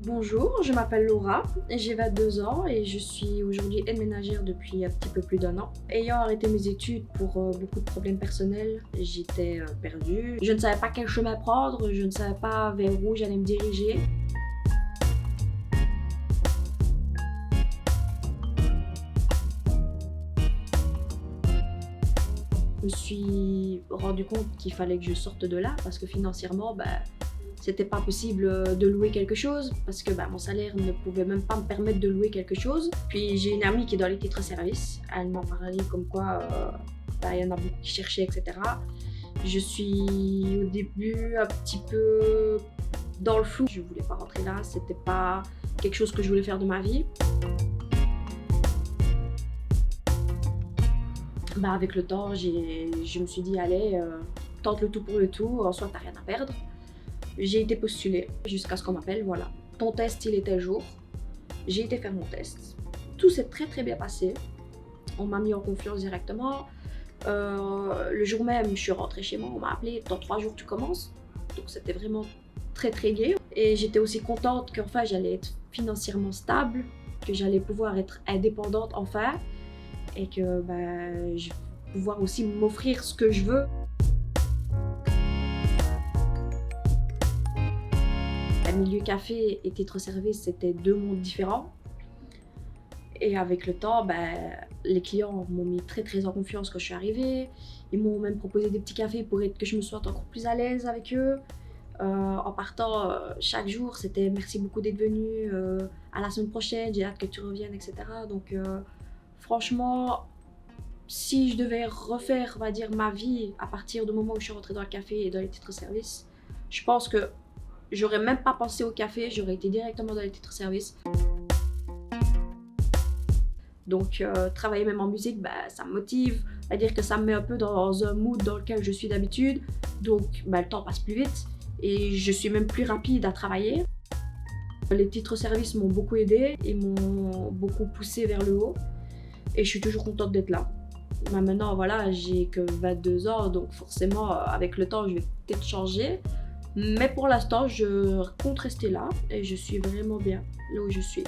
Bonjour, je m'appelle Laura, j'ai 22 ans et je suis aujourd'hui aide ménagère depuis un petit peu plus d'un an. Ayant arrêté mes études pour beaucoup de problèmes personnels, j'étais perdue. Je ne savais pas quel chemin prendre, je ne savais pas vers où j'allais me diriger. Je me suis rendu compte qu'il fallait que je sorte de là parce que financièrement, c'était pas possible de louer quelque chose parce que mon salaire ne pouvait même pas me permettre de louer quelque chose. Puis j'ai une amie qui est dans les titres-service. Elle m'en parlait comme quoi il y en a beaucoup qui cherchaient, etc. Je suis au début un petit peu dans le flou. Je voulais pas rentrer là, c'était pas quelque chose que je voulais faire de ma vie. Avec le temps, je me suis dit, allez, tente le tout pour le tout, en soi, t'as rien à perdre. J'ai été postulée jusqu'à ce qu'on m'appelle, voilà. Ton test, il est tel jour. J'ai été faire mon test. Tout s'est très très bien passé. On m'a mis en confiance directement. Le jour même, je suis rentrée chez moi, on m'a appelé, dans 3 jours tu commences. Donc c'était vraiment très très gai. Et j'étais aussi contente qu'enfin j'allais être financièrement stable, que j'allais pouvoir être indépendante enfin. Et que je vais pouvoir aussi m'offrir ce que je veux. Le milieu café et titre-service, c'était 2 mondes différents. Et avec le temps, les clients m'ont mis très très en confiance quand je suis arrivée. Ils m'ont même proposé des petits cafés pour que je me sente encore plus à l'aise avec eux. En partant, chaque jour, c'était merci beaucoup d'être venu, à la semaine prochaine, j'ai hâte que tu reviennes, etc. Donc franchement, si je devais refaire, on va dire, ma vie à partir du moment où je suis rentrée dans le café et dans les titres-service, je pense que j'aurais même pas pensé au café, j'aurais été directement dans les titres-service. Donc travailler même en musique, ça me motive, à dire que ça me met un peu dans un mood dans lequel je suis d'habitude. Donc le temps passe plus vite et je suis même plus rapide à travailler. Les titres-service m'ont beaucoup aidé et m'ont beaucoup poussé vers le haut et je suis toujours contente d'être là. Maintenant, voilà, j'ai que 22 ans, donc forcément, avec le temps, je vais peut-être changer. Mais pour l'instant, je compte rester là et je suis vraiment bien là où je suis.